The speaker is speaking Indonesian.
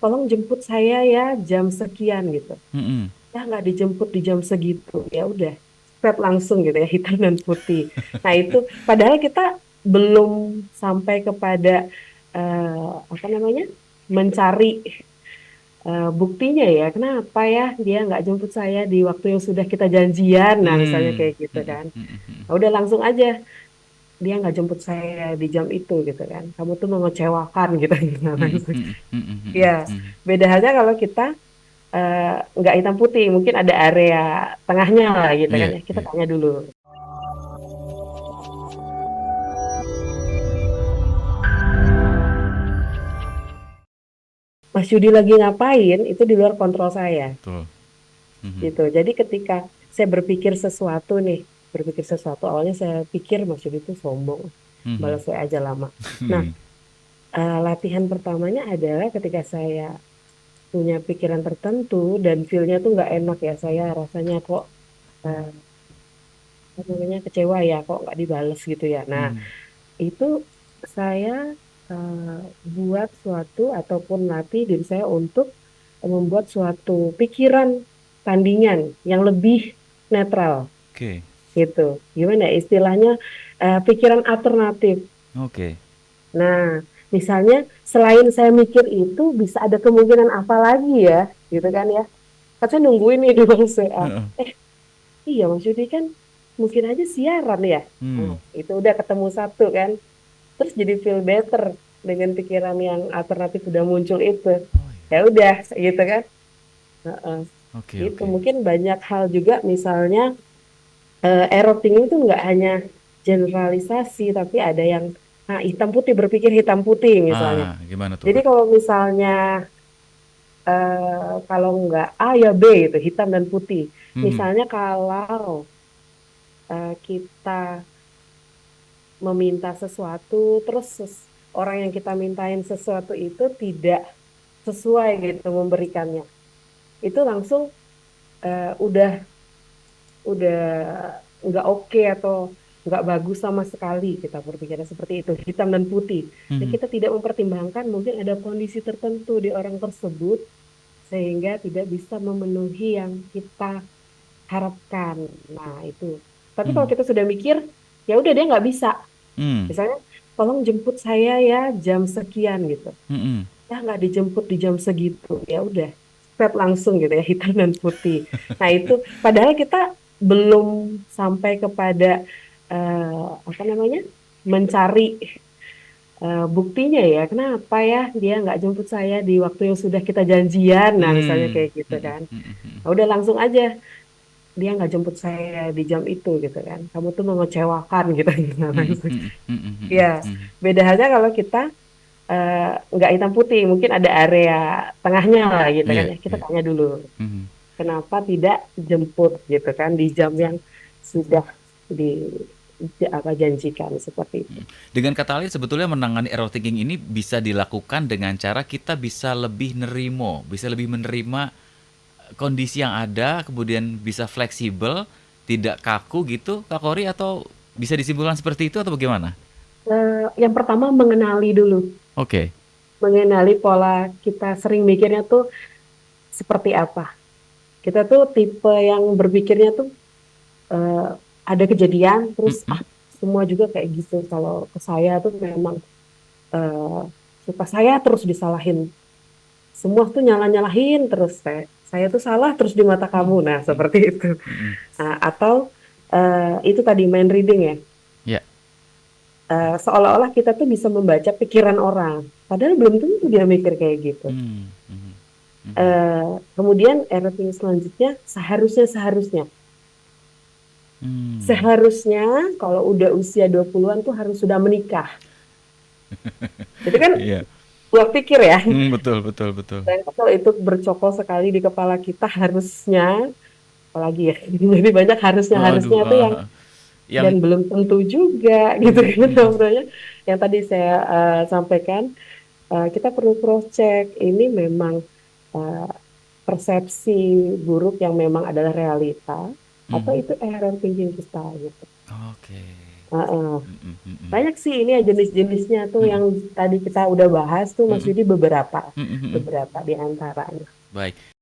tolong jemput saya ya jam sekian gitu. Mm-mm. Ya nggak dijemput di jam segitu. Ya udah, step langsung gitu ya, hitam dan putih. Nah itu, padahal kita belum sampai kepada apa namanya, mencari buktinya ya, kenapa ya dia nggak jemput saya di waktu yang sudah kita janjian. Nah misalnya Hmm. kayak gitu Mm-mm. kan. Mm-mm. Nah, udah langsung aja, dia nggak jemput saya di jam itu gitu kan. Kamu tuh mengecewakan gitu. Nah, Mm-mm. langsung. Mm-mm. Mm-mm. Ya, Mm-mm. Mm-mm. beda halnya kalau kita eh, nggak hitam putih, mungkin ada area tengahnya lah gitu kan Iya, ya. Kita iya. tanya dulu, Mas Yudi lagi ngapain? Itu di luar kontrol saya Betul. Mhm. gitu. Jadi ketika saya berpikir sesuatu nih, berpikir sesuatu, awalnya saya pikir Mas Yudi itu sombong, Mhm. balas saya aja lama. Nah, Mhm. latihan pertamanya adalah ketika saya punya pikiran tertentu dan feel-nya tuh nggak enak ya, saya rasanya kok eh, apa namanya, kecewa ya, kok nggak dibales gitu ya. Nah, Mhm. itu saya eh, buat suatu ataupun latih diri saya untuk membuat suatu pikiran tandingan yang lebih netral Oke. gitu. Gimana ya istilahnya, pikiran alternatif. Oke. Nah, misalnya selain saya mikir itu bisa ada kemungkinan apa lagi ya, gitu kan ya. Kan saya nungguin nih di bangsa WA. Heeh. Eh, iya Mas Yudi kan mungkin aja siaran ya. Nah, Hmm. itu udah ketemu satu kan. Terus jadi feel better dengan pikiran yang alternatif udah muncul itu. Oh, Ya iya. udah gitu kan. Heeh. Oke, Itu oke. mungkin banyak hal juga, misalnya error thinking itu nggak hanya generalisasi tapi ada yang, nah, hitam putih, berpikir hitam putih misalnya. Gimana tuh, Jadi Kak? kalau misalnya kalau nggak A ya B itu hitam dan putih. Mhm. Misalnya kalau kita meminta sesuatu terus orang yang kita mintain sesuatu itu tidak sesuai gitu memberikannya, itu langsung udah nggak oke atau nggak bagus sama sekali, kita berpikirnya seperti itu, hitam dan putih. Dan Mhm. kita tidak mempertimbangkan mungkin ada kondisi tertentu di orang tersebut sehingga tidak bisa memenuhi yang kita harapkan. Nah itu. Tapi kalau Mhm. kita sudah mikir, ya udah dia nggak bisa. Mmm. Misalnya, tolong jemput saya ya jam sekian gitu. Mhm. Ya nggak dijemput di jam segitu. Ya udah, step langsung gitu ya, hitam dan putih. Nah itu, padahal kita belum sampai kepada apa namanya, mencari buktinya ya, kenapa ya dia nggak jemput saya di waktu yang sudah kita janjian. Nah misalnya Mmm. kayak gitu Mhm. kan. Mhm. Mhm. Nah, udah langsung aja, dia nggak jemput saya di jam itu gitu kan. Kamu tuh mengecewakan gitu. Nah, Mhm. langsung. Mhm. Mhm. Ya, Mhm. Mhm. beda halnya kalau kita eh, nggak hitam putih, mungkin ada area tengahnya lah gitu kan Iya, ya. Kita iya. tanya dulu, Mhm. kenapa tidak jemput gitu kan di jam yang sudah di, apa janjikan seperti itu. Dengan kata lain sebetulnya menangani error thinking ini bisa dilakukan dengan cara kita bisa lebih nerimo, bisa lebih menerima kondisi yang ada, kemudian bisa fleksibel, tidak kaku gitu, Kak Kori, atau bisa disimpulkan seperti itu atau bagaimana? Yang pertama mengenali dulu, Oke. mengenali pola kita sering mikirnya tuh seperti apa. Kita tuh tipe yang berpikirnya tuh eh, ada kejadian terus Mhm. semua juga kayak gitu. Kalau ke saya tuh memang eh, suka saya terus disalahin, semua tuh nyalah-nyalahin terus, saya tuh salah terus di mata kamu. Mhm. Nah Mhm. seperti itu. Mhm. Nah, atau itu tadi mind reading ya. Ya. Seolah-olah kita tuh bisa membaca pikiran orang padahal belum tentu dia mikir kayak gitu. Mmm. Mhm. Mhm. Kemudian RP selanjutnya, seharusnya seharusnya Mmm. seharusnya kalau udah usia 20-an tuh harus sudah menikah. Itu kan Iya. buah pikir ya. Betul, betul, betul. Dan kalau itu bercokol sekali di kepala kita, harusnya, apalagi ya. Jadi banyak harusnya Waduh, harusnya tuh yang, yang dan belum tentu juga gitu mhm. kan Mhm. sebenarnya. Yang tadi saya sampaikan, kita perlu cross check ini memang eh, persepsi buruk yang memang adalah realita atau Mhm. itu error thinking kita gitu. Oke. Heeh. Mhm mhm. Banyak sih ini ya jenis-jenisnya tuh yang Mhm tadi kita udah bahas tuh Mas mhm Yudi beberapa mhm mhm. beberapa di antaranya. Baik.